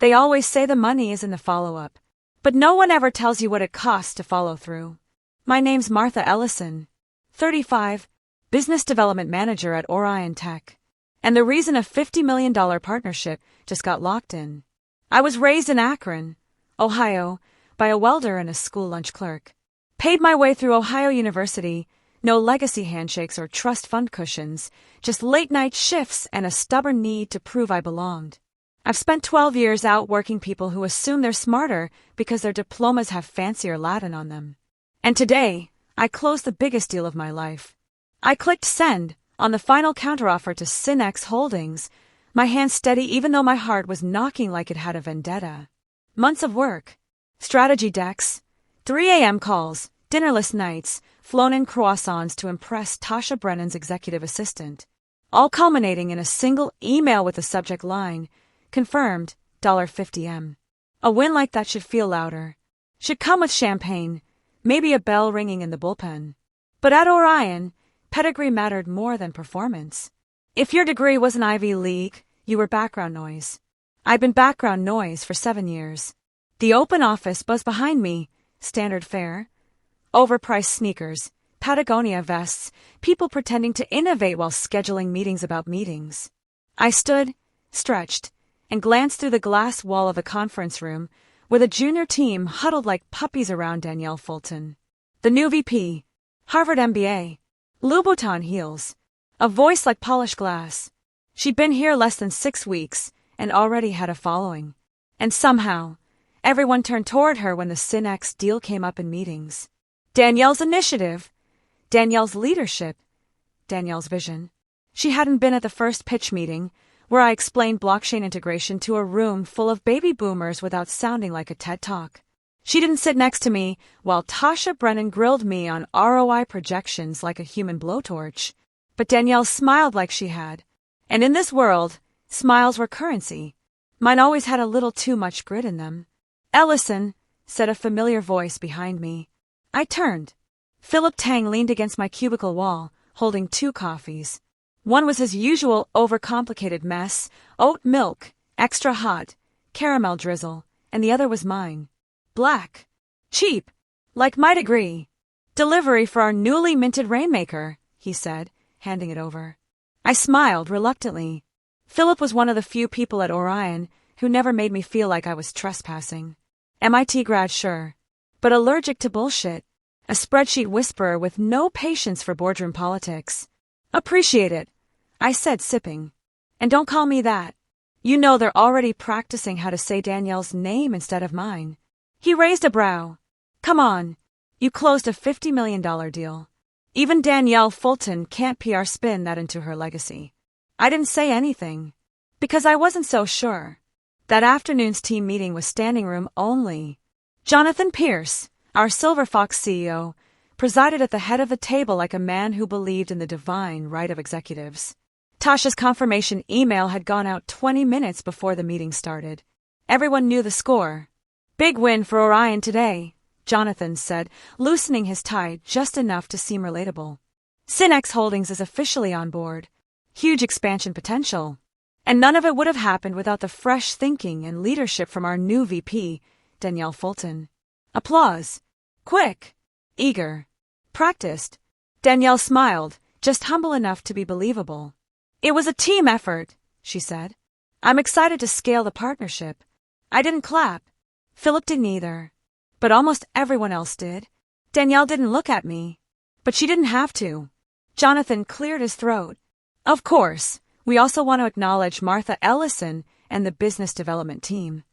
They always say the money is in the follow-up, but no one ever tells you what it costs to follow through. My name's Martha Ellison, 35, Business Development Manager at Orion Tech. And the reason a $50 million partnership just got locked in. I was raised in Akron, Ohio, by a welder and a school lunch clerk. Paid my way through Ohio University, no legacy handshakes or trust fund cushions, just late-night shifts and a stubborn need to prove I belonged. I've spent 12 years outworking people who assume they're smarter because their diplomas have fancier Latin on them. And today, I closed the biggest deal of my life. I clicked send on the final counteroffer to Synex Holdings, my hand steady even though my heart was knocking like it had a vendetta. Months of work, strategy decks, 3 a.m. calls, dinnerless nights, flown-in croissants to impress Tasha Brennan's executive assistant, all culminating in a single email with the subject line, confirmed, $50M. A win like that should feel louder. Should come with champagne, maybe a bell ringing in the bullpen. But at Orion, pedigree mattered more than performance. If your degree was an Ivy League, you were background noise. I'd been background noise for 7 years. The open office buzzed behind me, standard fare, overpriced sneakers, Patagonia vests, people pretending to innovate while scheduling meetings about meetings. I stood, stretched, and glanced through the glass wall of the conference room, where the junior team huddled like puppies around Danielle Fulton. The new VP, Harvard MBA, Louboutin heels, a voice like polished glass. She'd been here less than 6 weeks and already had a following. And somehow, everyone turned toward her when the Synex deal came up in meetings. Danielle's initiative, Danielle's leadership, Danielle's vision. She hadn't been at the first pitch meeting, where I explained blockchain integration to a room full of baby boomers without sounding like a TED Talk. She didn't sit next to me while Tasha Brennan grilled me on ROI projections like a human blowtorch. But Danielle smiled like she had. And in this world, smiles were currency. Mine always had a little too much grit in them. Ellison, said a familiar voice behind me. I turned. Philip Tang leaned against my cubicle wall, holding 2 coffees. One was his usual overcomplicated mess, oat milk, extra hot, caramel drizzle, and the other was mine. Black. Cheap. Like my degree. Delivery for our newly minted rainmaker, he said, handing it over. I smiled reluctantly. Philip was one of the few people at Orion who never made me feel like I was trespassing. MIT grad, sure. But allergic to bullshit. A spreadsheet whisperer with no patience for boardroom politics. Appreciate it, I said, sipping. And don't call me that. You know they're already practicing how to say Danielle's name instead of mine. He raised a brow. Come on. You closed a $50 million deal. Even Danielle Fulton can't PR spin that into her legacy. I didn't say anything. Because I wasn't so sure. That afternoon's team meeting was standing room only. Jonathan Pierce, our Silver Fox CEO, presided at the head of the table like a man who believed in the divine right of executives. Tasha's confirmation email had gone out 20 minutes before the meeting started. Everyone knew the score. Big win for Orion today, Jonathan said, loosening his tie just enough to seem relatable. Synex Holdings is officially on board. Huge expansion potential. And none of it would have happened without the fresh thinking and leadership from our new VP, Danielle Fulton. Applause. Quick. Eager. Practiced. Danielle smiled, just humble enough to be believable. It was a team effort, she said. I'm excited to scale the partnership. I didn't clap. Philip didn't either. But almost everyone else did. Danielle didn't look at me. But she didn't have to. Jonathan cleared his throat. Of course, we also want to acknowledge Martha Ellison and the business development team.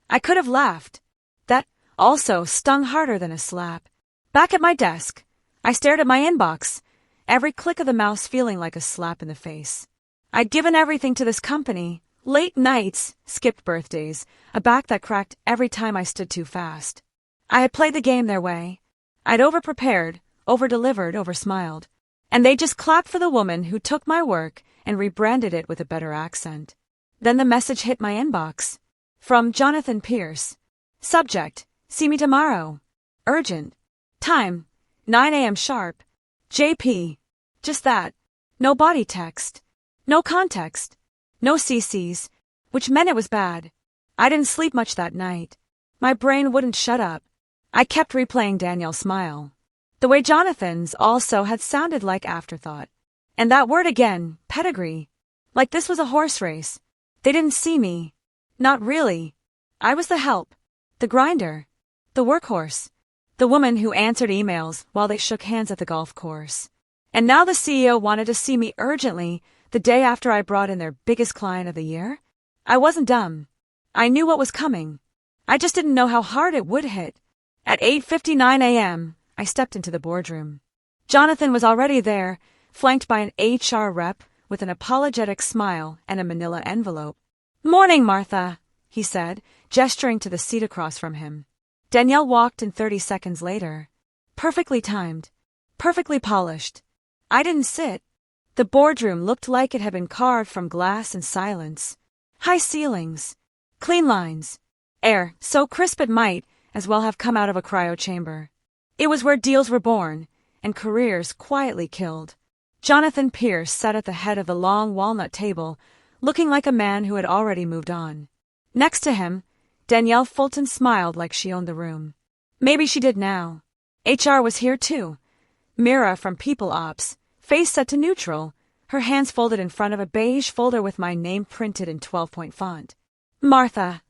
I could have laughed. That also stung harder than a slap. Back at my desk, I stared at my inbox, every click of the mouse feeling like a slap in the face. I'd given everything to this company. Late nights, skipped birthdays, a back that cracked every time I stood too fast. I had played the game their way. I'd over-prepared, over-delivered, over-smiled. And they just clapped for the woman who took my work and rebranded it with a better accent. Then the message hit my inbox. From Jonathan Pierce. Subject, see me tomorrow. Urgent. Time, 9 a.m. sharp. JP. Just that. No body text. No context. No CCs, which meant it was bad. I didn't sleep much that night. My brain wouldn't shut up. I kept replaying Danielle's smile. The way Jonathan's also had sounded like afterthought. And that word again, pedigree. Like this was a horse race. They didn't see me. Not really. I was the help. The grinder. The workhorse. The woman who answered emails while they shook hands at the golf course. And now the CEO wanted to see me urgently the day after I brought in their biggest client of the year? I wasn't dumb. I knew what was coming. I just didn't know how hard it would hit. At 8:59 a.m., I stepped into the boardroom. Jonathan was already there, flanked by an HR rep with an apologetic smile and a manila envelope. "Morning, Martha," he said, gesturing to the seat across from him. Danielle walked in 30 seconds later. Perfectly timed. Perfectly polished. I didn't sit. The boardroom looked like it had been carved from glass and silence. High ceilings. Clean lines. Air, so crisp it might as well have come out of a cryo chamber. It was where deals were born and careers quietly killed. Jonathan Pierce sat at the head of the long walnut table, looking like a man who had already moved on. Next to him, Danielle Fulton smiled like she owned the room. Maybe she did now. HR was here too. Mira from People Ops, face set to neutral, her hands folded in front of a beige folder with my name printed in 12-point font. "Martha,"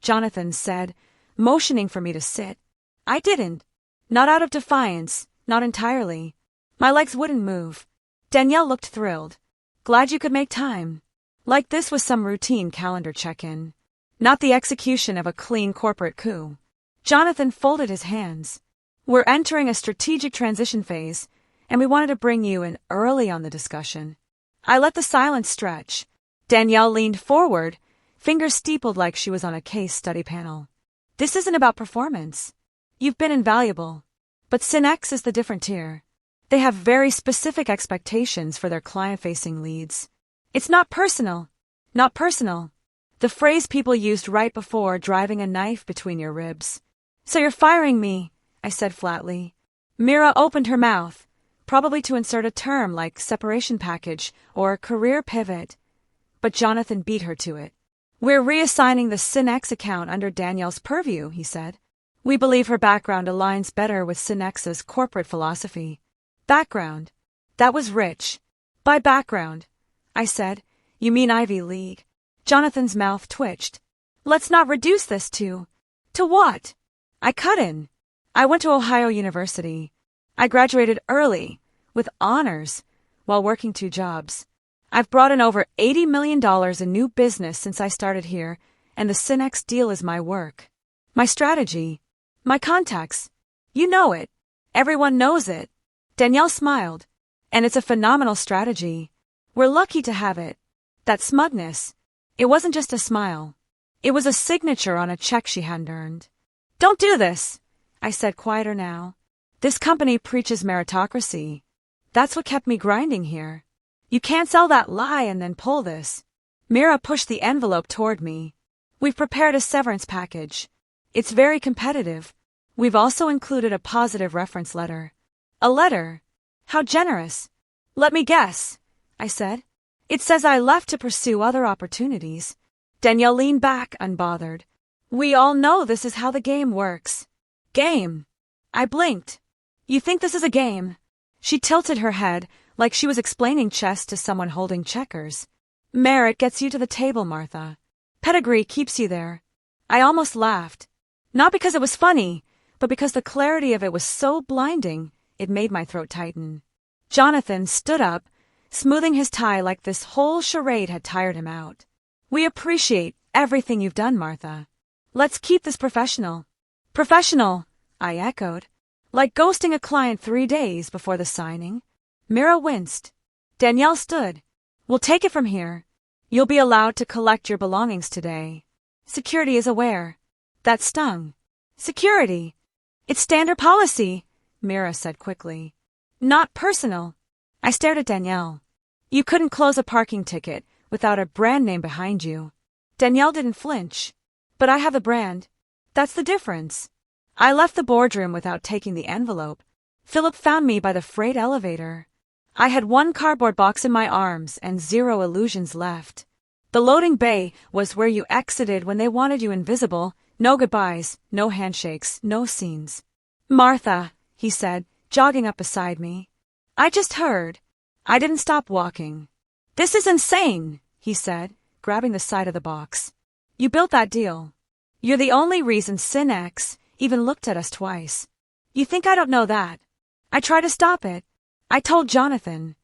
Jonathan said, motioning for me to sit. I didn't. Not out of defiance, not entirely. My legs wouldn't move. Danielle looked thrilled. "Glad you could make time." Like this was some routine calendar check-in. Not the execution of a clean corporate coup. Jonathan folded his hands. "We're entering a strategic transition phase, and we wanted to bring you in early on the discussion." I let the silence stretch. Danielle leaned forward, fingers steepled like she was on a case study panel. "This isn't about performance. You've been invaluable. But Synex is the different tier. They have very specific expectations for their client-facing leads. It's not personal. Not personal. The phrase people used right before driving a knife between your ribs. So you're firing me," I said flatly. Mira opened her mouth, probably to insert a term like separation package or career pivot. But Jonathan beat her to it. "We're reassigning the Synex account under Danielle's purview," he said. "We believe her background aligns better with Synex's corporate philosophy." Background. That was rich. "By background," I said, "you mean Ivy League." Jonathan's mouth twitched. "Let's not reduce this to what?" I cut in. "I went to Ohio University. I graduated early, with honors, while working 2 jobs. I've brought in over $80 million in new business since I started here, and the Synex deal is my work. My strategy. My contacts. You know it. Everyone knows it." Danielle smiled. "And it's a phenomenal strategy. We're lucky to have it." That smugness. It wasn't just a smile. It was a signature on a check she hadn't earned. "Don't do this," I said, quieter now. "This company preaches meritocracy. That's what kept me grinding here. You can't sell that lie and then pull this." Mira pushed the envelope toward me. "We've prepared a severance package. It's very competitive. We've also included a positive reference letter." "A letter? How generous." "Let me guess," I said. "It says I left to pursue other opportunities." Danielle leaned back, unbothered. "We all know this is how the game works." "Game?" I blinked. "You think this is a game?" She tilted her head like she was explaining chess to someone holding checkers. "Merit gets you to the table, Martha. Pedigree keeps you there." I almost laughed. Not because it was funny, but because the clarity of it was so blinding, it made my throat tighten. Jonathan stood up, smoothing his tie like this whole charade had tired him out. "We appreciate everything you've done, Martha. Let's keep this professional." "Professional," I echoed. "Like ghosting a client 3 days before the signing?" Mira winced. Danielle stood. "We'll take it from here. You'll be allowed to collect your belongings today. Security is aware." That stung. "Security? It's standard policy," Mira said quickly. "Not personal." I stared at Danielle. "You couldn't close a parking ticket without a brand name behind you." Danielle didn't flinch. "But I have the brand. That's the difference." I left the boardroom without taking the envelope. Philip found me by the freight elevator. I had 1 cardboard box in my arms and 0 illusions left. The loading bay was where you exited when they wanted you invisible. No goodbyes, no handshakes, no scenes. Martha, he said, jogging up beside me. I just heard. I didn't stop walking. This is insane, he said, grabbing the side of the box. You built that deal. You're the only reason SynX even looked at us twice. You think I don't know that? I tried to stop it. I told Jonathan.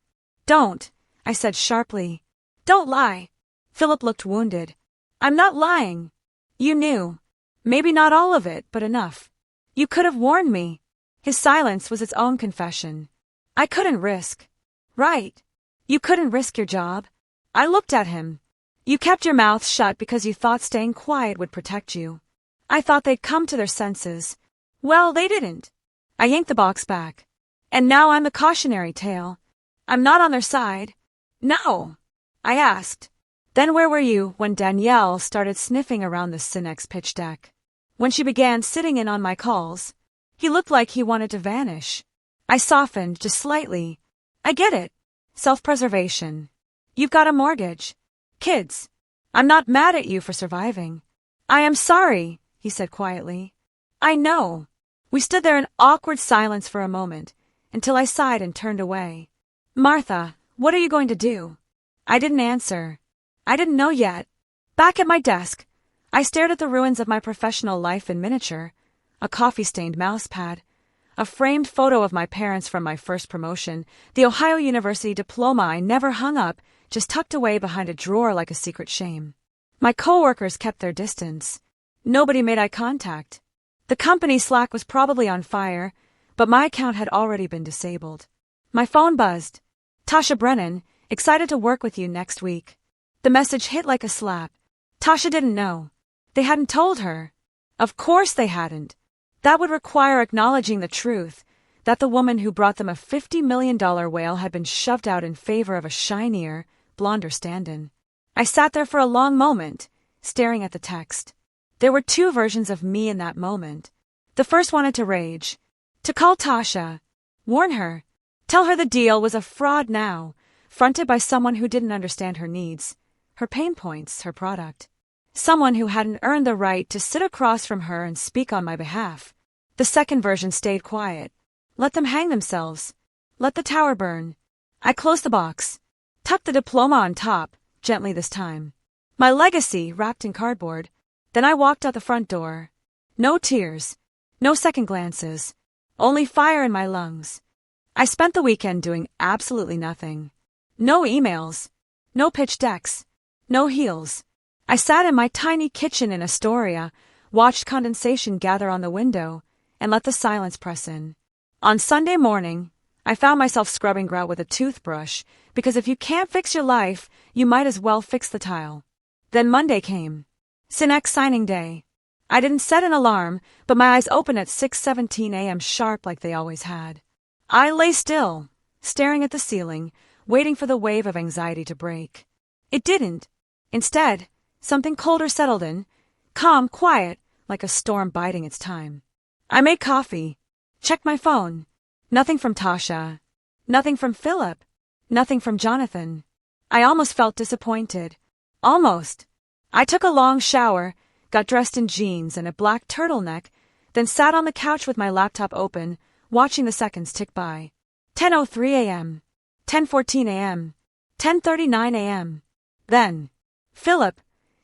Don't, I said sharply. Don't lie. Philip looked wounded. I'm not lying. You knew. Maybe not all of it, but enough. You could have warned me. His silence was its own confession. I couldn't risk. Right. You couldn't risk your job. I looked at him. You kept your mouth shut because you thought staying quiet would protect you. I thought they'd come to their senses. Well, they didn't. I yanked the box back. And now I'm the cautionary tale. I'm not on their side. No. I asked. Then where were you when Danielle started sniffing around the SynX pitch deck? When she began sitting in on my calls? He looked like he wanted to vanish. I softened just slightly. I get it. Self-preservation. You've got a mortgage. Kids. I'm not mad at you for surviving. I am sorry, he said quietly. I know. We stood there in awkward silence for a moment, until I sighed and turned away. Martha, what are you going to do? I didn't answer. I didn't know yet. Back at my desk, I stared at the ruins of my professional life in miniature, a coffee-stained mousepad, a framed photo of my parents from my first promotion, the Ohio University diploma I never hung up, just tucked away behind a drawer like a secret shame. My coworkers kept their distance. Nobody made eye contact. The company Slack was probably on fire, but my account had already been disabled. My phone buzzed. Tasha Brennan, excited to work with you next week. The message hit like a slap. Tasha didn't know. They hadn't told her. Of course they hadn't. That would require acknowledging the truth, that the woman who brought them a $50 million whale had been shoved out in favor of a shinier, blonder stand-in. I sat there for a long moment, staring at the text. There were two versions of me in that moment. The first wanted to rage. To call Tasha. Warn her. Tell her the deal was a fraud now, fronted by someone who didn't understand her needs, her pain points, her product. Someone who hadn't earned the right to sit across from her and speak on my behalf. The second version stayed quiet. Let them hang themselves. Let the tower burn. I closed the box. Tucked the diploma on top, gently this time. My legacy wrapped in cardboard. Then I walked out the front door. No tears. No second glances. Only fire in my lungs. I spent the weekend doing absolutely nothing. No emails. No pitch decks. No heels. I sat in my tiny kitchen in Astoria, watched condensation gather on the window, and let the silence press in. On Sunday morning, I found myself scrubbing grout with a toothbrush, because if you can't fix your life, you might as well fix the tile. Then Monday came. SynX signing day. I didn't set an alarm, but my eyes opened at 6:17 a.m. sharp like they always had. I lay still, staring at the ceiling, waiting for the wave of anxiety to break. It didn't. Instead, something colder settled in, calm, quiet, like a storm biding its time. I made coffee, checked my phone. Nothing from Tasha. Nothing from Philip. Nothing from Jonathan. I almost felt disappointed. Almost. I took a long shower, got dressed in jeans and a black turtleneck, then sat on the couch with my laptop open, watching the seconds tick by. 10:03 a.m. 10:14 a.m. 10:39 a.m. Then, Philip,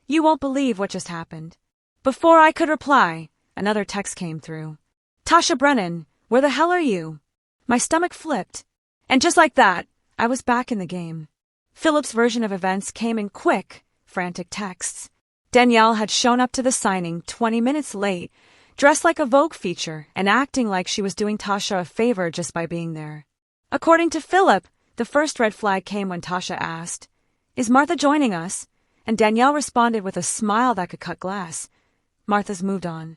you won't believe what just happened. Before I could reply, another text came through. Tasha Brennan, where the hell are you? My stomach flipped. And just like that, I was back in the game. Philip's version of events came in quick, frantic texts. Danielle had shown up to the signing 20 minutes late, dressed like a Vogue feature and acting like she was doing Tasha a favor just by being there. According to Philip, the first red flag came when Tasha asked, "Is Martha joining us?" And Danielle responded with a smile that could cut glass. Martha's moved on.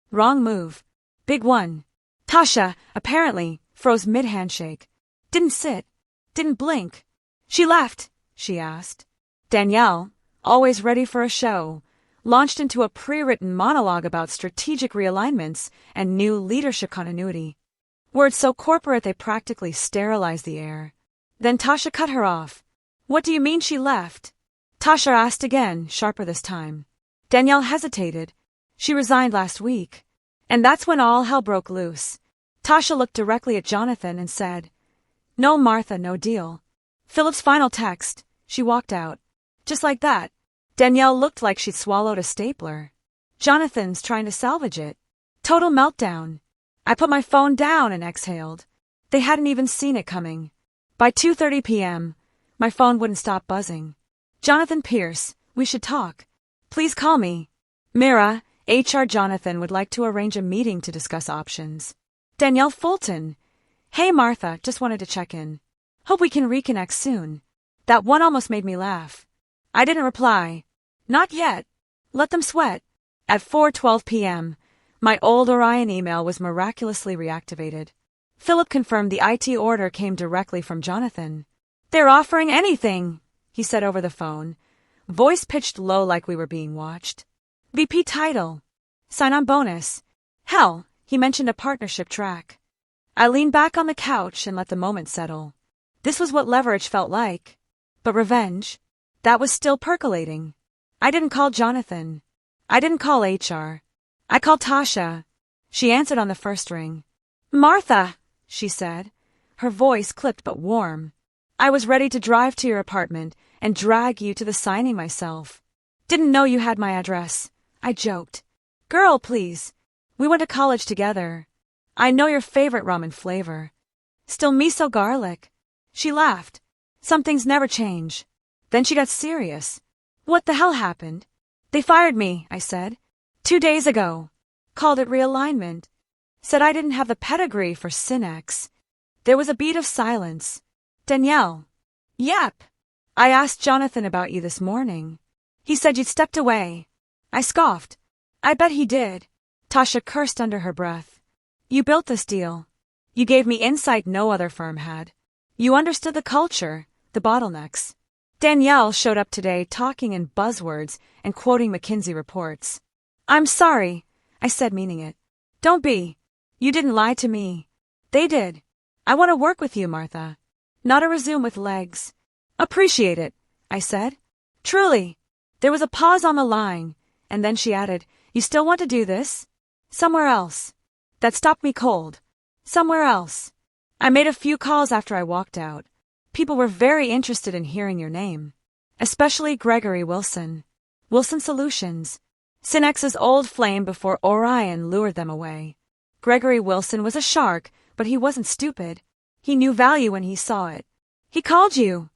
Wrong move. Big one. Tasha, apparently, froze mid-handshake. Didn't sit. Didn't blink. She left, she asked. Danielle, always ready for a show, launched into a pre-written monologue about strategic realignments and new leadership continuity. Words so corporate they practically sterilized the air. Then Tasha cut her off. What do you mean she left? Tasha asked again, sharper this time. Danielle hesitated. She resigned last week. And that's when all hell broke loose. Tasha looked directly at Jonathan and said, "No, Martha, no deal." Philip's final text. She walked out. Just like that. Danielle looked like she'd swallowed a stapler. Jonathan's trying to salvage it. Total meltdown. I put my phone down and exhaled. They hadn't even seen it coming. By 2:30 p.m., my phone wouldn't stop buzzing. "Jonathan Pierce, we should talk. Please call me. Mira, HR Jonathan would like to arrange a meeting to discuss options." Danielle Fulton. "Hey Martha, just wanted to check in. Hope we can reconnect soon." That one almost made me laugh. I didn't reply. Not yet. Let them sweat. At 4:12 p.m., my old Orion email was miraculously reactivated. Philip confirmed the IT order came directly from Jonathan. "They're offering anything," he said over the phone, voice pitched low like we were being watched. "VP title. Sign-on bonus. Hell, he mentioned a partnership track." I leaned back on the couch and let the moment settle. This was what leverage felt like. But revenge? That was still percolating. I didn't call Jonathan. I didn't call HR. I called Tasha. She answered on the first ring. "Martha," she said, her voice clipped but warm. "I was ready to drive to your apartment and drag you to the signing myself. Didn't know you had my address," I joked. "Girl, please. We went to college together. I know your favorite ramen flavor. Still miso garlic." She laughed. "Some things never change." Then she got serious. "What the hell happened?" "They fired me," I said. 2 days ago. Called it realignment. Said I didn't have the pedigree for Synex." There was a beat of silence. "Danielle." "Yep. I asked Jonathan about you this morning. He said you'd stepped away." I scoffed. "I bet he did." Tasha cursed under her breath. "You built this deal. You gave me insight no other firm had. You understood the culture, the bottlenecks." Danielle showed up today talking in buzzwords and quoting McKinsey reports. "I'm sorry," I said, meaning it. "Don't be. You didn't lie to me. They did. I want to work with you, Martha. Not a resume with legs." "Appreciate it," I said. "Truly." There was a pause on the line, and then she added, "You still want to do this?" "Somewhere else." That stopped me cold. "Somewhere else." I made a few calls after I walked out. People were very interested in hearing your name. Especially Gregory Wilson. Wilson Solutions. Synex's old flame before Orion lured them away. Gregory Wilson was a shark, but he wasn't stupid. He knew value when he saw it. "He called you."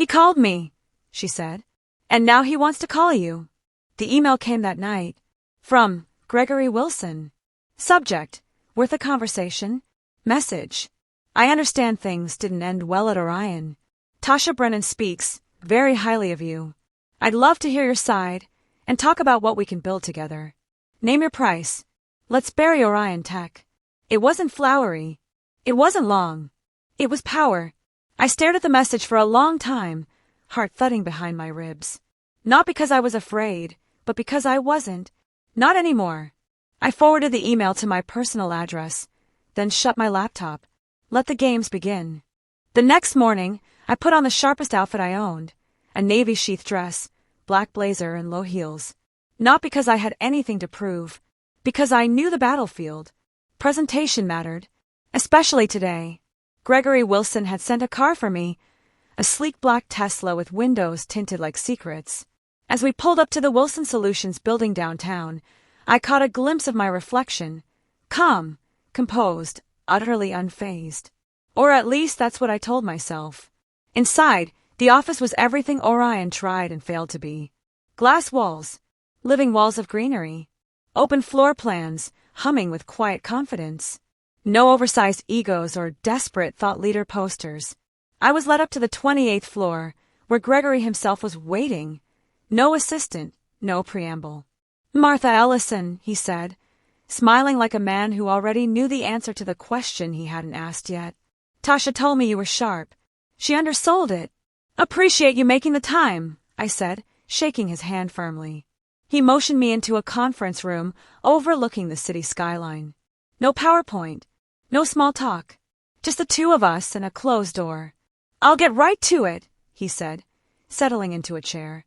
"He called me," she said. "And now he wants to call you." The email came that night. From Gregory Wilson. Subject: worth a conversation. Message: I understand things didn't end well at Orion. Tasha Brennan speaks very highly of you. I'd love to hear your side and talk about what we can build together. Name your price. Let's bury Orion Tech. It wasn't flowery. It wasn't long. It was power. I stared at the message for a long time, heart thudding behind my ribs. Not because I was afraid, but because I wasn't. Not anymore. I forwarded the email to my personal address, then shut my laptop. Let the games begin. The next morning, I put on the sharpest outfit I owned, a navy sheath dress, black blazer, and low heels. Not because I had anything to prove, because I knew the battlefield. Presentation mattered, especially today. Gregory Wilson had sent a car for me, a sleek black Tesla with windows tinted like secrets. As we pulled up to the Wilson Solutions building downtown, I caught a glimpse of my reflection, calm, composed, utterly unfazed. Or at least that's what I told myself. Inside, the office was everything Orion tried and failed to be. Glass walls, living walls of greenery, open floor plans, humming with quiet confidence. No oversized egos or desperate thought leader posters. I was led up to the 28th floor, where Gregory himself was waiting. No assistant, no preamble. "Martha Ellison," he said, smiling like a man who already knew the answer to the question he hadn't asked yet. "Tasha told me you were sharp. She undersold it." "Appreciate you making the time," I said, shaking his hand firmly. He motioned me into a conference room overlooking the city skyline. No PowerPoint, no small talk, just the two of us and a closed door. "I'll get right to it," he said, settling into a chair.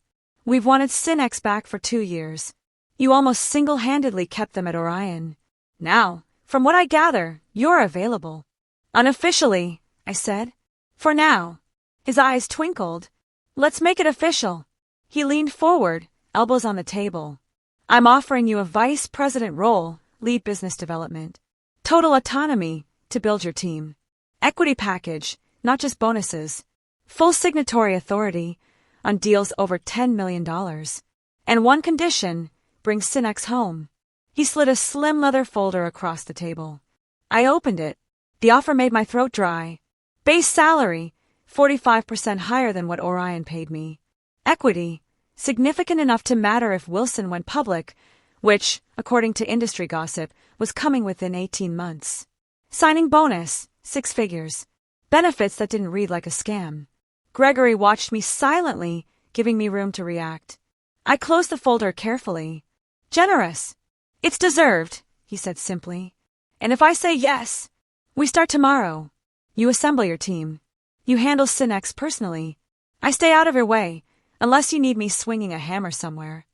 We've wanted Synex back for 2 years. You almost single-handedly kept them at Orion. Now, from what I gather, you're available. Unofficially, I said. For now. His eyes twinkled. Let's make it official. He leaned forward, elbows on the table. I'm offering you a vice president role, lead business development. Total autonomy to build your team. Equity package, not just bonuses. Full signatory authority on deals over $10 million. And one condition, bring Synex home. He slid a slim leather folder across the table. I opened it. The offer made my throat dry. Base salary, 45% higher than what Orion paid me. Equity, significant enough to matter if Wilson went public, which, according to industry gossip, was coming within 18 months. Signing bonus, 6 figures. Benefits that didn't read like a scam. Gregory watched me silently, giving me room to react. I closed the folder carefully. Generous. It's deserved, he said simply. And if I say yes, we start tomorrow. You assemble your team. You handle Synex personally. I stay out of your way, unless you need me swinging a hammer somewhere.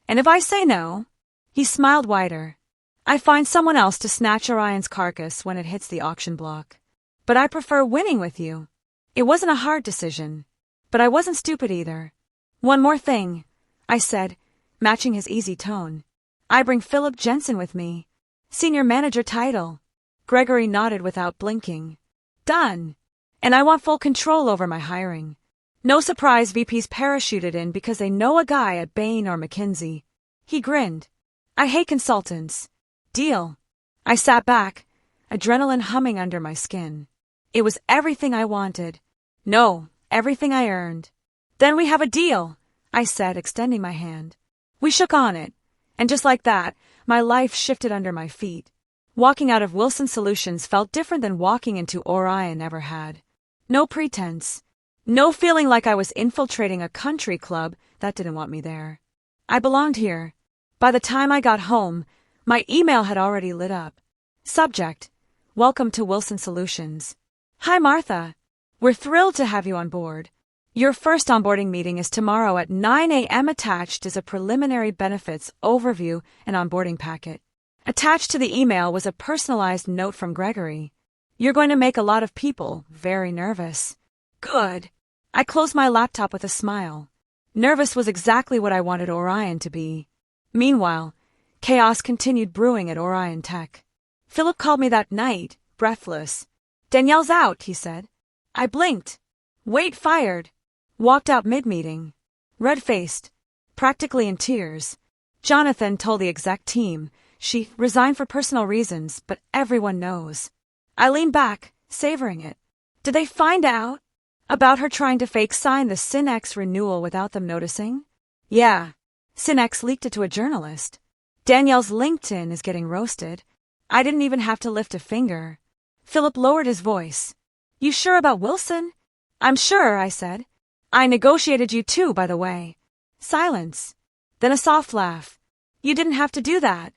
And if I say no, he smiled wider. I find someone else to snatch Orion's carcass when it hits the auction block. But I prefer winning with you. It wasn't a hard decision, but I wasn't stupid either. One more thing, I said, matching his easy tone. I bring Philip Jensen with me. Senior manager title. Gregory nodded without blinking. Done. And I want full control over my hiring. No surprise VPs parachuted in because they know a guy at Bain or McKinsey. He grinned. I hate consultants. Deal. I sat back, adrenaline humming under my skin. It was everything I wanted. No, everything I earned. Then we have a deal, I said, extending my hand. We shook on it, and just like that, my life shifted under my feet. Walking out of Wilson Solutions felt different than walking into Orion ever had. No pretense. No feeling like I was infiltrating a country club that didn't want me there. I belonged here. By the time I got home, my email had already lit up. Subject: Welcome to Wilson Solutions. Hi Martha. We're thrilled to have you on board. Your first onboarding meeting is tomorrow at 9 a.m. Attached is a preliminary benefits overview and onboarding packet. Attached to the email was a personalized note from Gregory. You're going to make a lot of people very nervous. Good. I closed my laptop with a smile. Nervous was exactly what I wanted Orion to be. Meanwhile, chaos continued brewing at Orion Tech. Philip called me that night, breathless. Danielle's out, he said. I blinked. Wait fired. Walked out mid-meeting. Red-faced. Practically in tears. Jonathan told the exec team she resigned for personal reasons, but everyone knows. I leaned back, savoring it. Did they find out about her trying to fake sign the Synex renewal without them noticing? Yeah. Synex leaked it to a journalist. Danielle's LinkedIn is getting roasted. I didn't even have to lift a finger. Philip lowered his voice. You sure about Wilson? I'm sure, I said. I negotiated you too, by the way. Silence. Then a soft laugh. You didn't have to do that.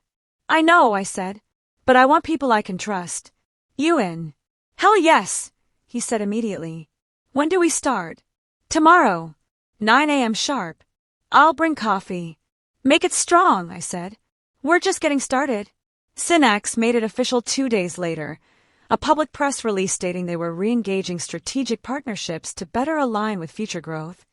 I know, I said. But I want people I can trust. You in? Hell yes, he said immediately. When do we start? Tomorrow. 9 a.m. sharp. I'll bring coffee. Make it strong, I said. We're just getting started. Synex made it official 2 days later. A public press release stating they were re-engaging strategic partnerships to better align with future growth.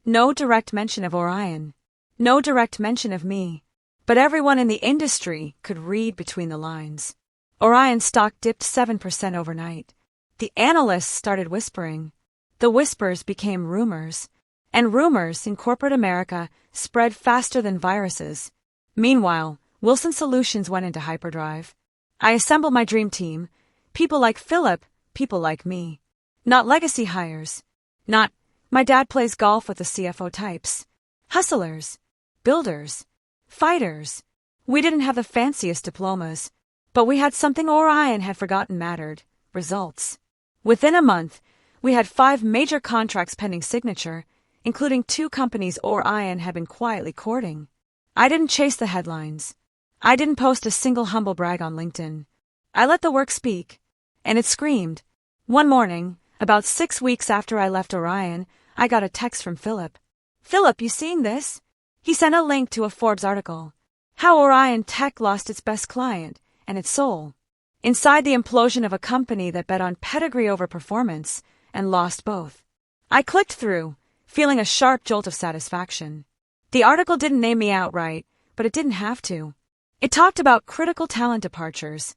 No direct mention of Orion. No direct mention of me. But everyone in the industry could read between the lines. Orion stock dipped 7% overnight. The analysts started whispering. The whispers became rumors. And rumors in corporate America spread faster than viruses. Meanwhile, Wilson Solutions went into hyperdrive. I assembled my dream team. People like Philip, people like me. Not legacy hires. Not, my dad plays golf with the CFO types. Hustlers. Builders. Fighters. We didn't have the fanciest diplomas, but we had something Orion had forgotten mattered: results. Within a month, we had 5 major contracts pending signature, including 2 companies Orion had been quietly courting. I didn't chase the headlines. I didn't post a single humble brag on LinkedIn. I let the work speak, and it screamed. One morning, about 6 weeks after I left Orion, I got a text from Philip. Philip, you seeing this? He sent a link to a Forbes article. How Orion Tech lost its best client and its soul. Inside the implosion of a company that bet on pedigree over performance and lost both. I clicked through, feeling a sharp jolt of satisfaction. The article didn't name me outright, but it didn't have to. It talked about critical talent departures,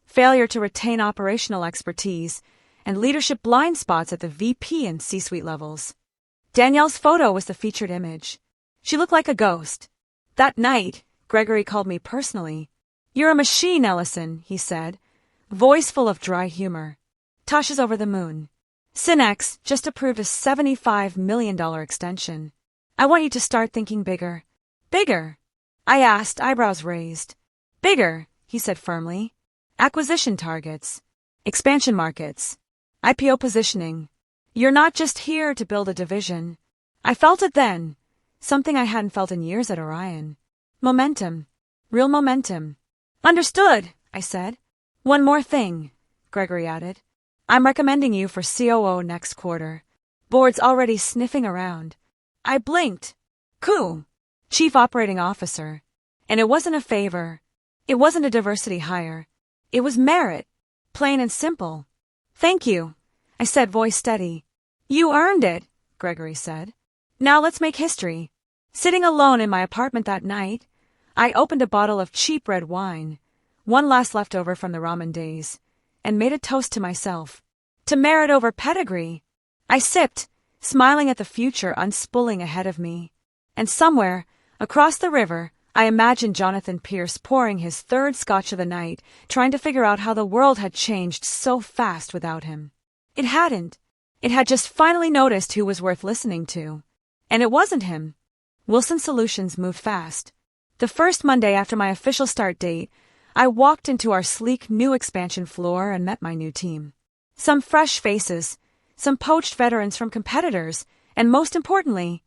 failure to retain operational expertise, and leadership blind spots at the VP and C-suite levels. Danielle's photo was the featured image. She looked like a ghost. That night, Gregory called me personally. "You're a machine, Ellison," he said, voice full of dry humor. "Tasha's over the moon. Synex just approved a $75 million extension. I want you to start thinking bigger." "Bigger?" I asked, eyebrows raised. "Bigger," he said firmly. "Acquisition targets. Expansion markets. IPO positioning. You're not just here to build a division." I felt it then. Something I hadn't felt in years at Orion. Momentum. Real momentum. "Understood," I said. "One more thing," Gregory added. "I'm recommending you for COO next quarter. Board's already sniffing around." I blinked. Cool. Chief Operating Officer. And it wasn't a favor. It wasn't a diversity hire. It was merit. Plain and simple. "Thank you," I said, voice steady. "You earned it," Gregory said. "Now let's make history." Sitting alone in my apartment that night, I opened a bottle of cheap red wine, one last leftover from the ramen days, and made a toast to myself. To merit over pedigree. I sipped, smiling at the future unspooling ahead of me. And somewhere, across the river, I imagined Jonathan Pierce pouring his third scotch of the night, trying to figure out how the world had changed so fast without him. It hadn't. It had just finally noticed who was worth listening to. And it wasn't him. Wilson Solutions moved fast. The first Monday after my official start date, I walked into our sleek new expansion floor and met my new team. Some fresh faces, some poached veterans from competitors, and most importantly,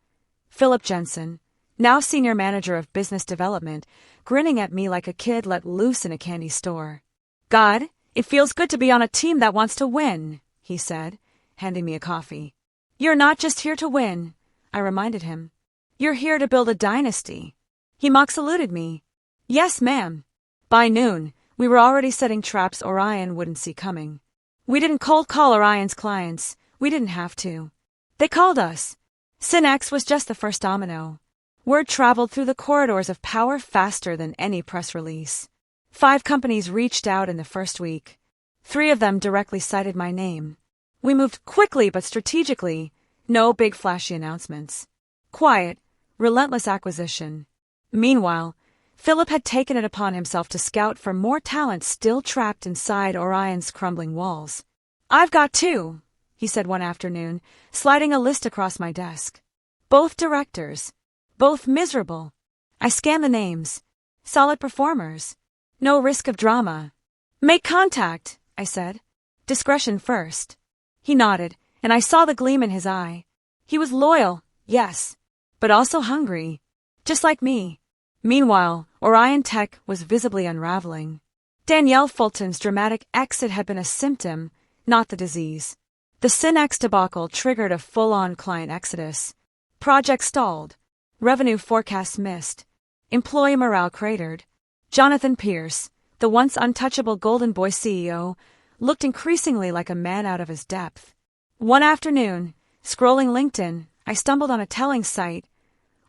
Philip Jensen, now Senior Manager of Business Development, grinning at me like a kid let loose in a candy store. "God, it feels good to be on a team that wants to win," he said, handing me a coffee. "You're not just here to win," I reminded him. "You're here to build a dynasty." He mock saluted me. "Yes, ma'am." By noon, we were already setting traps Orion wouldn't see coming. We didn't cold call Orion's clients. We didn't have to. They called us. Synex was just the first domino. Word traveled through the corridors of power faster than any press release. 5 companies reached out in the first week. 3 of them directly cited my name. We moved quickly but strategically. No big flashy announcements. Quiet, relentless acquisition. Meanwhile, Philip had taken it upon himself to scout for more talent still trapped inside Orion's crumbling walls. "I've got 2, he said one afternoon, sliding a list across my desk. "Both directors. Both miserable." I scanned the names. Solid performers. No risk of drama. "Make contact," I said. "Discretion first." He nodded, and I saw the gleam in his eye. He was loyal, yes, but also hungry. Just like me. Meanwhile, Orion Tech was visibly unraveling. Danielle Fulton's dramatic exit had been a symptom, not the disease. The Synex debacle triggered a full-on client exodus. Projects stalled. Revenue forecasts missed. Employee morale cratered. Jonathan Pierce, the once untouchable Golden Boy CEO, looked increasingly like a man out of his depth. One afternoon, scrolling LinkedIn, I stumbled on a telling sight.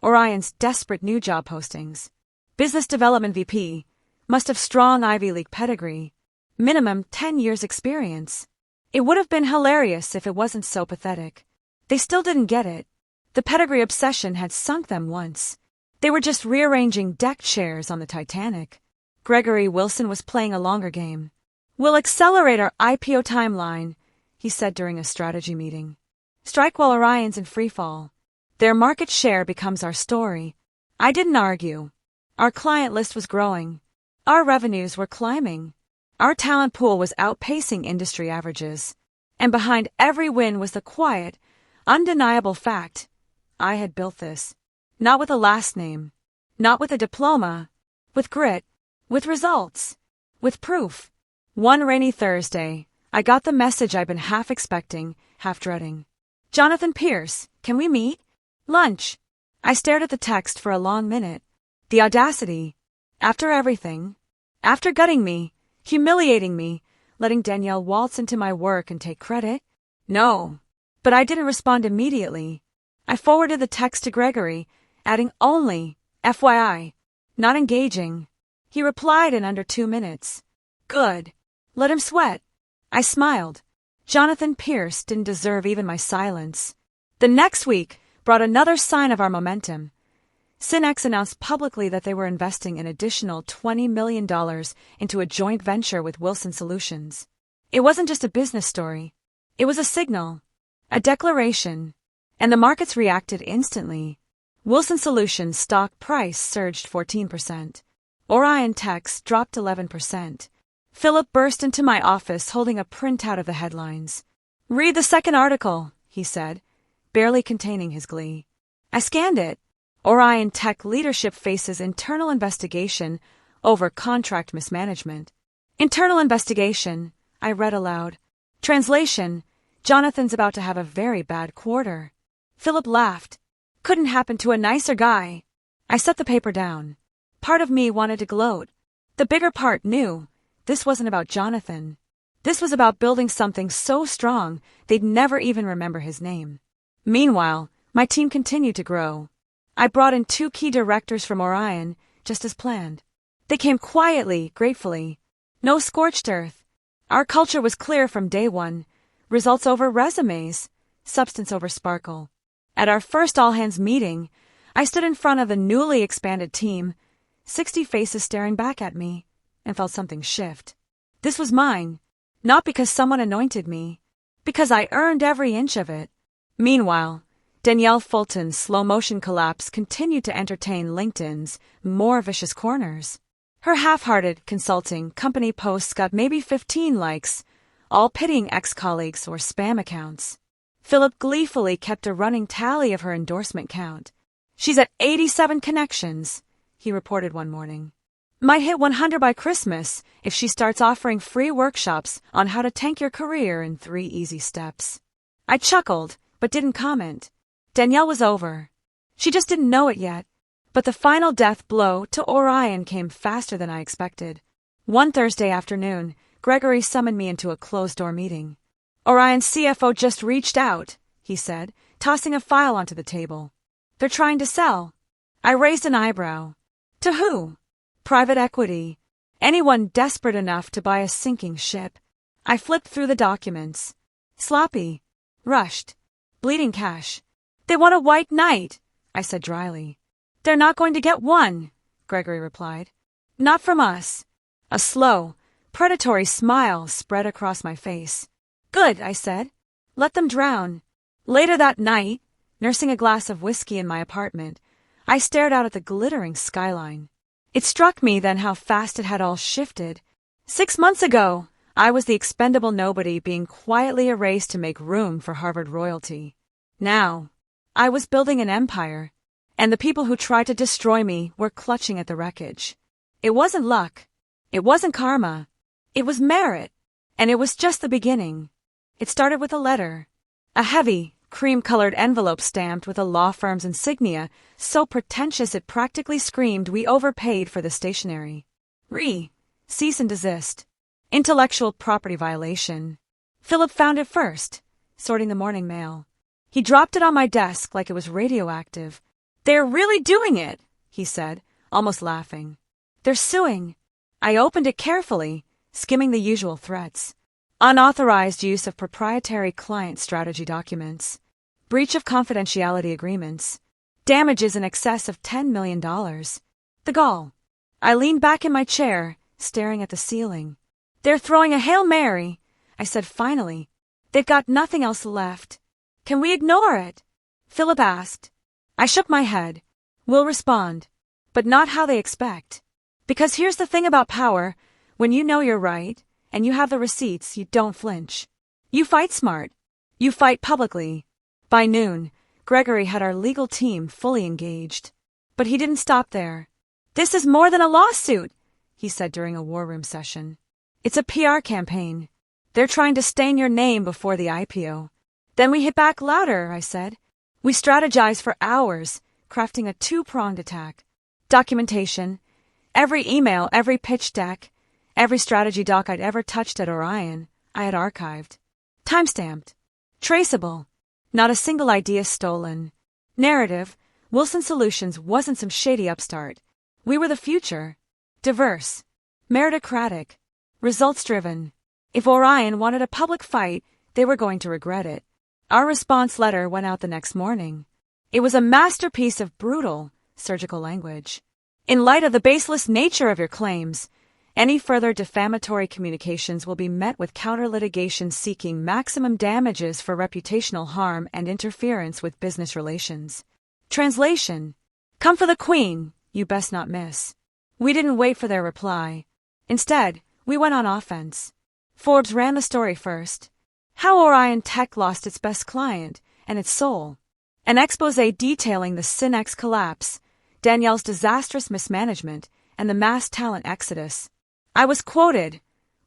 Orion's desperate new job postings. Business Development VP. Must have strong Ivy League pedigree. Minimum 10 years experience. It would have been hilarious if it wasn't so pathetic. They still didn't get it. The pedigree obsession had sunk them once. They were just rearranging deck chairs on the Titanic. Gregory Wilson was playing a longer game. "We'll accelerate our IPO timeline," he said during a strategy meeting. "Strike while Orion's in freefall. Their market share becomes our story." I didn't argue. Our client list was growing. Our revenues were climbing. Our talent pool was outpacing industry averages. And behind every win was the quiet, undeniable fact. I had built this. Not with a last name. Not with a diploma. With grit. With results. With proof. One rainy Thursday, I got the message I'd been half expecting, half dreading. "Jonathan Pierce, can we meet?" "Lunch." I stared at the text for a long minute. The audacity. After everything. After gutting me, humiliating me, letting Danielle waltz into my work and take credit? No. But I didn't respond immediately. I forwarded the text to Gregory, adding only, FYI, not engaging. He replied in under 2 minutes. Good. Let him sweat. I smiled. Jonathan Pierce didn't deserve even my silence. The next week brought another sign of our momentum. Synex announced publicly that they were investing an additional $20 million into a joint venture with Wilson Solutions. It wasn't just a business story. It was a signal, a declaration, and the markets reacted instantly. Wilson Solutions' stock price surged 14%. Orion Tech's dropped 11%. Philip burst into my office holding a printout of the headlines. Read the second article, he said, barely containing his glee. I scanned it. Orion Tech leadership faces internal investigation over contract mismanagement. Internal investigation, I read aloud. Translation, Jonathan's about to have a very bad quarter. Philip laughed. Couldn't happen to a nicer guy. I set the paper down. Part of me wanted to gloat. The bigger part knew this wasn't about Jonathan. This was about building something so strong they'd never even remember his name. Meanwhile, my team continued to grow. I brought in 2 key directors from Orion, just as planned. They came quietly, gratefully. No scorched earth. Our culture was clear from day one. Results over resumes, substance over sparkle. At our first all-hands meeting, I stood in front of the newly expanded team, 60 faces staring back at me, and felt something shift. This was mine, not because someone anointed me, because I earned every inch of it. Meanwhile, Danielle Fulton's slow-motion collapse continued to entertain LinkedIn's more vicious corners. Her half-hearted consulting company posts got maybe 15 likes, all pitying ex-colleagues or spam accounts. Philip gleefully kept a running tally of her endorsement count. She's at 87 connections, he reported one morning. Might hit 100 by Christmas if she starts offering free workshops on how to tank your career in 3 easy steps. I chuckled, but didn't comment. Danielle was over. She just didn't know it yet. But the final death blow to Orion came faster than I expected. One Thursday afternoon, Gregory summoned me into a closed-door meeting. Orion's CFO just reached out, he said, tossing a file onto the table. They're trying to sell. I raised an eyebrow. To who? Private equity. Anyone desperate enough to buy a sinking ship. I flipped through the documents. Sloppy. Rushed. Bleeding cash. They want a white knight, I said dryly. They're not going to get one, Gregory replied. Not from us. A slow, predatory smile spread across my face. Good, I said. Let them drown. Later that night, nursing a glass of whiskey in my apartment, I stared out at the glittering skyline. It struck me then how fast it had all shifted. 6 months ago, I was the expendable nobody being quietly erased to make room for Harvard royalty. Now, I was building an empire, and the people who tried to destroy me were clutching at the wreckage. It wasn't luck. It wasn't karma. It was merit, and it was just the beginning. It started with a letter. A heavy, cream-colored envelope stamped with a law firm's insignia, so pretentious it practically screamed we overpaid for the stationery. Cease and desist. Intellectual property violation. Philip found it first, sorting the morning mail. He dropped it on my desk like it was radioactive. They're really doing it, he said, almost laughing. They're suing. I opened it carefully, skimming the usual threats. Unauthorized use of proprietary client strategy documents. Breach of confidentiality agreements. Damages in excess of $10 million. The gall. I leaned back in my chair, staring at the ceiling. They're throwing a Hail Mary, I said finally. They've got nothing else left. Can we ignore it? Philip asked. I shook my head. We'll respond. But not how they expect. Because here's the thing about power. When you know you're right, and you have the receipts, you don't flinch. You fight smart. You fight publicly. By noon, Gregory had our legal team fully engaged. But he didn't stop there. This is more than a lawsuit, he said during a war room session. It's a PR campaign. They're trying to stain your name before the IPO. Then we hit back louder, I said. We strategized for hours, crafting a two-pronged attack. Documentation. Every email, every pitch deck, every strategy doc I'd ever touched at Orion, I had archived. Timestamped. Traceable. Not a single idea stolen. Narrative. Wilson Solutions wasn't some shady upstart. We were the future. Diverse. Meritocratic. Results-driven. If Orion wanted a public fight, they were going to regret it. Our response letter went out the next morning. It was a masterpiece of brutal, surgical language. In light of the baseless nature of your claims, any further defamatory communications will be met with counter-litigation seeking maximum damages for reputational harm and interference with business relations. Translation. Come for the Queen, you best not miss. We didn't wait for their reply. Instead, we went on offense. Forbes ran the story first. How Orion Tech lost its best client and its soul. An expose detailing the Synex collapse, Danielle's disastrous mismanagement, and the mass talent exodus. I was quoted,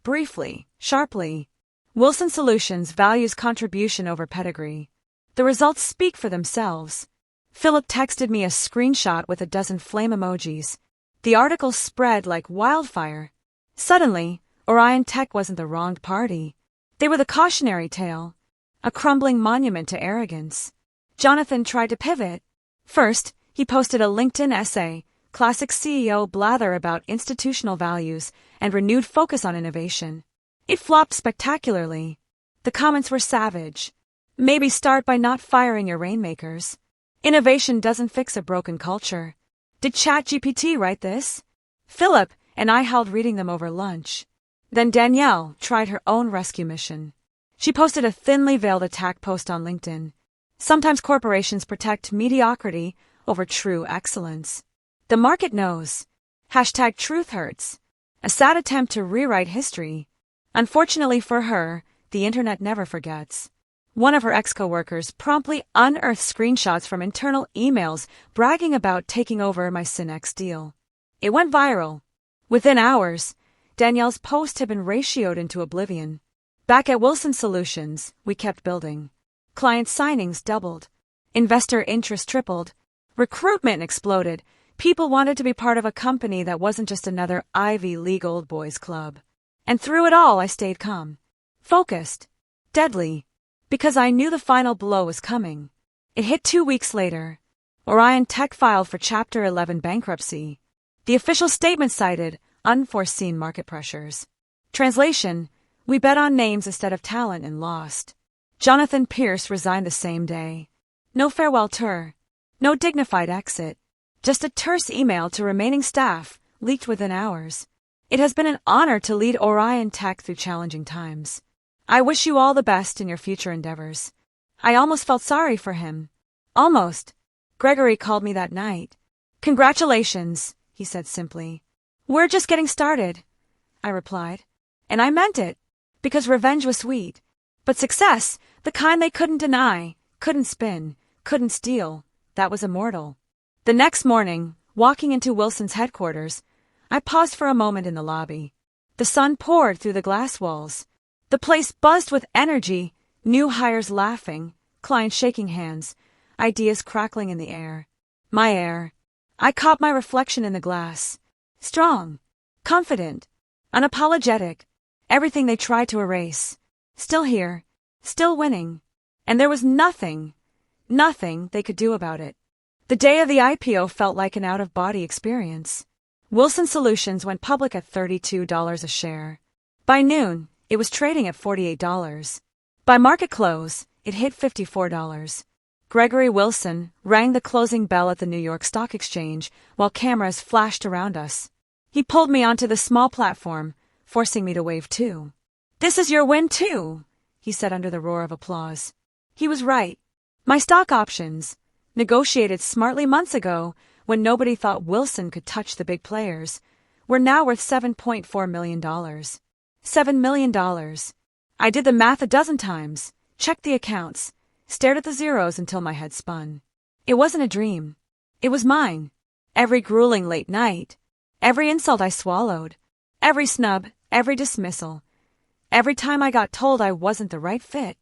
briefly, sharply. Wilson Solutions values contribution over pedigree. The results speak for themselves. Philip texted me a screenshot with a dozen flame emojis. The article spread like wildfire. Suddenly, Orion Tech wasn't the wronged party. They were the cautionary tale, a crumbling monument to arrogance. Jonathan tried to pivot. First, he posted a LinkedIn essay, classic CEO blather about institutional values and renewed focus on innovation. It flopped spectacularly. The comments were savage. Maybe start by not firing your rainmakers. Innovation doesn't fix a broken culture. Did ChatGPT write this? Philip and I held reading them over lunch. Then Danielle tried her own rescue mission. She posted a thinly veiled attack post on LinkedIn. Sometimes corporations protect mediocrity over true excellence. The market knows. Hashtag truth hurts. A sad attempt to rewrite history. Unfortunately for her, the internet never forgets. One of her ex-coworkers promptly unearthed screenshots from internal emails bragging about taking over my Synex deal. It went viral. Within hours, Danielle's post had been ratioed into oblivion. Back at Wilson Solutions, we kept building. Client signings doubled. Investor interest tripled. Recruitment exploded. People wanted to be part of a company that wasn't just another Ivy League old boys club. And through it all, I stayed calm. Focused. Deadly. Because I knew the final blow was coming. It hit 2 weeks later. Orion Tech filed for Chapter 11 bankruptcy. The official statement cited unforeseen market pressures. Translation, we bet on names instead of talent and lost. Jonathan Pierce resigned the same day. No farewell tour. No dignified exit. Just a terse email to remaining staff, leaked within hours. It has been an honor to lead Orion Tech through challenging times. I wish you all the best in your future endeavors. I almost felt sorry for him. Almost. Gregory called me that night. Congratulations, he said simply. We're just getting started, I replied. And I meant it, because revenge was sweet. But success, the kind they couldn't deny, couldn't spin, couldn't steal, that was immortal. The next morning, walking into Wilson's headquarters, I paused for a moment in the lobby. The sun poured through the glass walls. The place buzzed with energy, new hires laughing, clients shaking hands, ideas crackling in the air. My air. I caught my reflection in the glass. Strong, confident, unapologetic, everything they tried to erase. Still here, still winning. And there was nothing they could do about it. The day of the IPO felt like an out-of-body experience. Wilson Solutions went public at $32 a share. By noon, it was trading at $48. By market close, it hit $54. Gregory Wilson rang the closing bell at the New York Stock Exchange while cameras flashed around us. He pulled me onto the small platform, forcing me to wave too. This is your win too, he said under the roar of applause. He was right. My stock options, negotiated smartly months ago when nobody thought Wilson could touch the big players, were now worth $7.4 million. $7 million. I did the math a dozen times, checked the accounts, stared at the zeros until my head spun. It wasn't a dream. It was mine. Every grueling late night, every insult I swallowed, every snub, every dismissal, every time I got told I wasn't the right fit.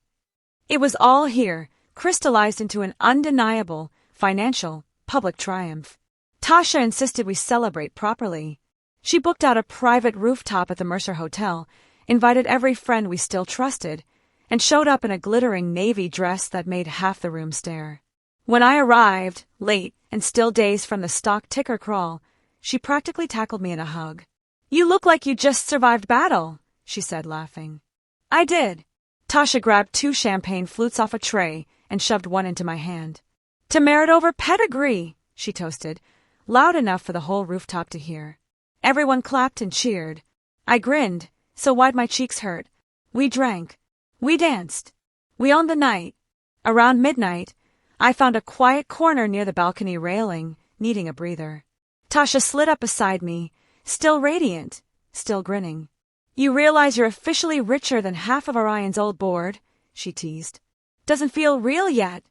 It was all here, crystallized into an undeniable financial public triumph. Tasha insisted we celebrate properly. She booked out a private rooftop at the Mercer Hotel, invited every friend we still trusted, and showed up in a glittering navy dress that made half the room stare. When I arrived, late and still dazed from the stock ticker crawl, she practically tackled me in a hug. "You look like you just survived battle," she said, laughing. "I did." Tasha grabbed 2 champagne flutes off a tray and shoved one into my hand. "To merit over pedigree," she toasted, loud enough for the whole rooftop to hear. Everyone clapped and cheered. I grinned, so wide my cheeks hurt. We drank. We danced. We owned the night. Around midnight, I found a quiet corner near the balcony railing, needing a breather. Tasha slid up beside me, still radiant, still grinning. "You realize you're officially richer than half of Orion's old board," she teased. "Doesn't feel real yet."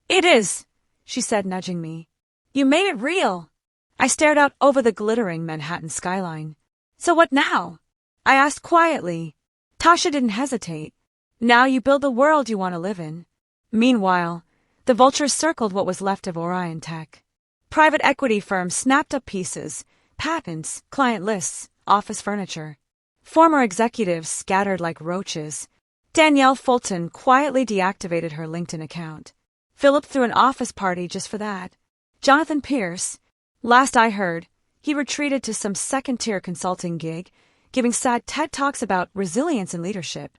"It is," she said, nudging me. "You made it real." I stared out over the glittering Manhattan skyline. "So what now?" I asked quietly. Tasha didn't hesitate. "Now you build the world you want to live in." Meanwhile, the vultures circled what was left of Orion Tech. Private equity firms snapped up pieces, patents, client lists, office furniture. Former executives scattered like roaches. Danielle Fulton quietly deactivated her LinkedIn account. Philip threw an office party just for that. Jonathan Pierce, last I heard, he retreated to some second-tier consulting gig, giving sad TED Talks about resilience and leadership.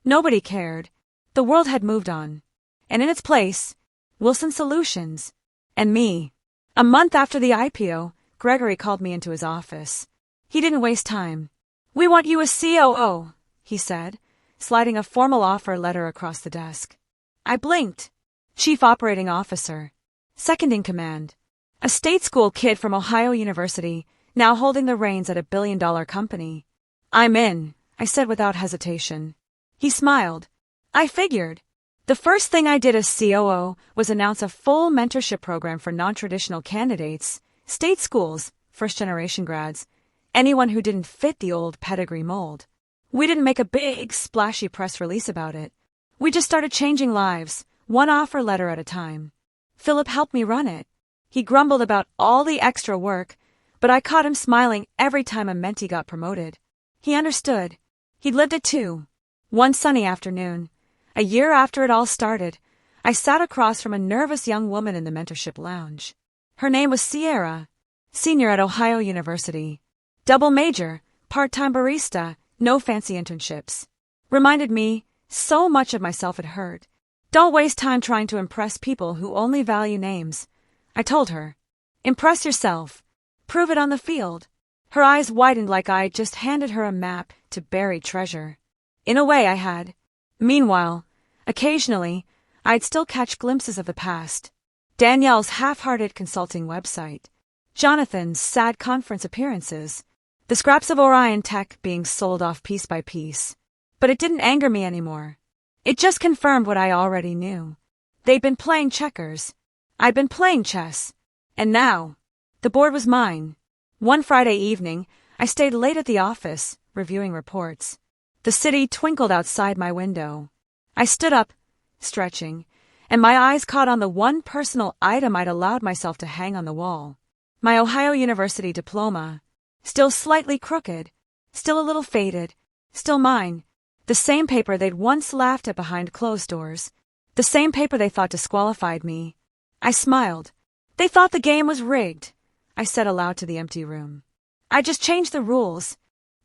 Nobody cared. The world had moved on. And in its place, Wilson Solutions. And me. A month after the IPO, Gregory called me into his office. He didn't waste time. "We want you as COO," he said, sliding a formal offer letter across the desk. I blinked. Chief Operating Officer. Second in command. A state school kid from Ohio University, now holding the reins at a billion-dollar company. "I'm in," I said without hesitation. He smiled. I figured. The first thing I did as COO was announce a full mentorship program for non-traditional candidates, state schools, first-generation grads, anyone who didn't fit the old pedigree mold. We didn't make a big, splashy press release about it. We just started changing lives, one offer letter at a time. Philip helped me run it. He grumbled about all the extra work, but I caught him smiling every time a mentee got promoted. He understood. He'd lived it too. One sunny afternoon, a year after it all started, I sat across from a nervous young woman in the mentorship lounge. Her name was Sierra, senior at Ohio University. Double major, part-time barista, no fancy internships. Reminded me so much of myself it hurt. "Don't waste time trying to impress people who only value names," I told her. "Impress yourself. Prove it on the field." Her eyes widened like I just handed her a map to buried treasure. In a way, I had. Meanwhile, occasionally, I'd still catch glimpses of the past. Danielle's half-hearted consulting website. Jonathan's sad conference appearances. The scraps of Orion Tech being sold off piece by piece. But it didn't anger me anymore. It just confirmed what I already knew. They'd been playing checkers. I'd been playing chess. And now, the board was mine. One Friday evening, I stayed late at the office, reviewing reports. The city twinkled outside my window. I stood up, stretching, and my eyes caught on the one personal item I'd allowed myself to hang on the wall. My Ohio University diploma. Still slightly crooked, still a little faded, still mine. The same paper they'd once laughed at behind closed doors. The same paper they thought disqualified me. I smiled. They thought the game was rigged, I said aloud to the empty room. I just changed the rules.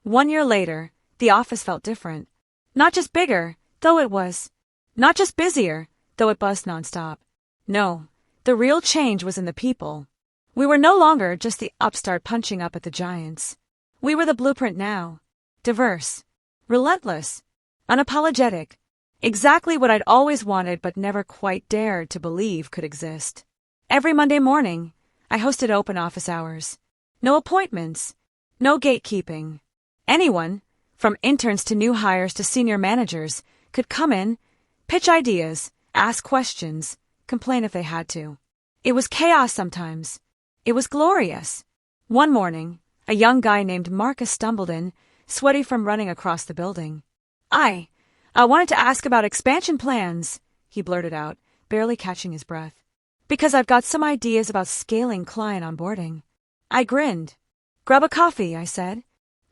1 year later, the office felt different. Not just bigger, though it was. Not just busier, though it buzzed nonstop. No, the real change was in the people. We were no longer just the upstart punching up at the giants. We were the blueprint now. Diverse. Relentless. Unapologetic. Exactly what I'd always wanted but never quite dared to believe could exist. Every Monday morning, I hosted open office hours. No appointments. No gatekeeping. Anyone, from interns to new hires to senior managers, could come in, pitch ideas, ask questions, complain if they had to. It was chaos sometimes. It was glorious. One morning, a young guy named Marcus stumbled in, sweaty from running across the building. I wanted to ask about expansion plans," he blurted out, barely catching his breath. Because I've got some ideas about scaling client onboarding. I grinned. Grab a coffee, I said.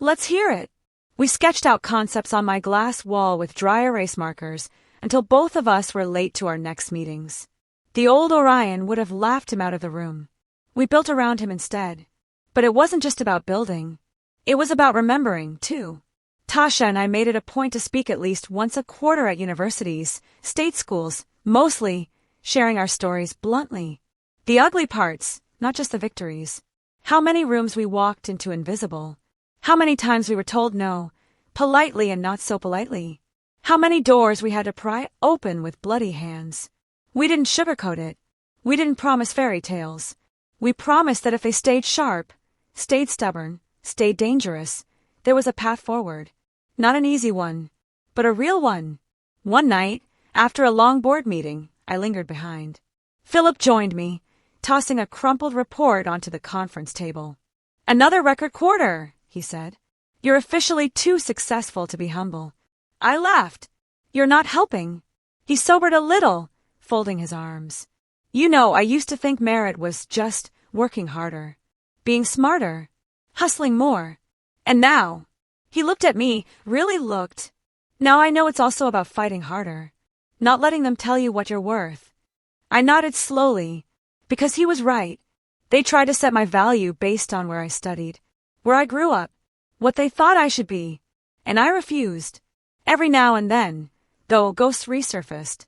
Let's hear it. We sketched out concepts on my glass wall with dry erase markers until both of us were late to our next meetings. The old Orion would have laughed him out of the room. We built around him instead. But it wasn't just about building. It was about remembering, too. Tasha and I made it a point to speak at least once a quarter at universities, state schools, mostly, sharing our stories bluntly. The ugly parts, not just the victories. How many rooms we walked into invisible. How many times we were told no, politely and not so politely. How many doors we had to pry open with bloody hands. We didn't sugarcoat it. We didn't promise fairy tales. We promised that if they stayed sharp, stayed stubborn, stayed dangerous, there was a path forward. Not an easy one, but a real one. One night, after a long board meeting, I lingered behind. Philip joined me, tossing a crumpled report onto the conference table. Another record quarter, he said. You're officially too successful to be humble. I laughed. You're not helping. He sobered a little, folding his arms. You know, I used to think merit was just working harder, being smarter, hustling more. And now, he looked at me, really looked. Now I know it's also about fighting harder, not letting them tell you what you're worth. I nodded slowly, because he was right. They tried to set my value based on where I studied, where I grew up, what they thought I should be, and I refused. Every now and then, though, ghosts resurfaced.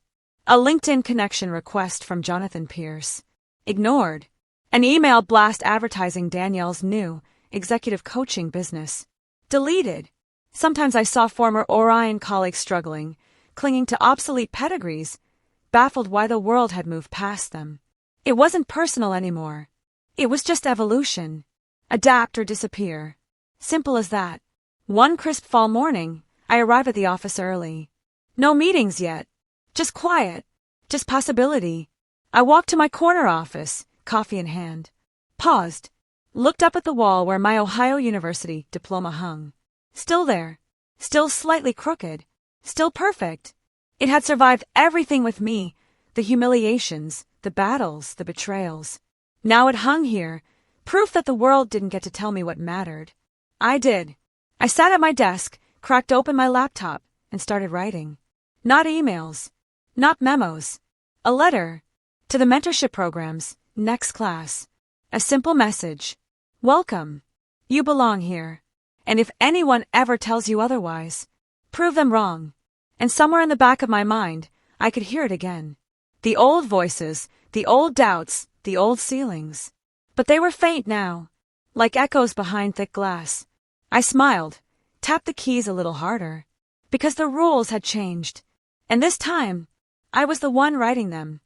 A LinkedIn connection request from Jonathan Pierce. Ignored. An email blast advertising Danielle's new executive coaching business. Deleted. Sometimes I saw former Orion colleagues struggling, clinging to obsolete pedigrees, baffled why the world had moved past them. It wasn't personal anymore. It was just evolution. Adapt or disappear. Simple as that. One crisp fall morning, I arrived at the office early. No meetings yet. Just quiet. Just possibility. I walked to my corner office, coffee in hand. Paused. Looked up at the wall where my Ohio University diploma hung. Still there. Still slightly crooked. Still perfect. It had survived everything with me. The humiliations, the battles, the betrayals. Now it hung here, proof that the world didn't get to tell me what mattered. I did. I sat at my desk, cracked open my laptop, and started writing. Not emails. Not memos. A letter. To the mentorship programs, next class. A simple message. Welcome. You belong here. And if anyone ever tells you otherwise, prove them wrong. And somewhere in the back of my mind, I could hear it again. The old voices, the old doubts, the old ceilings. But they were faint now, like echoes behind thick glass. I smiled, tapped the keys a little harder, because the rules had changed. And this time, I was the one writing them.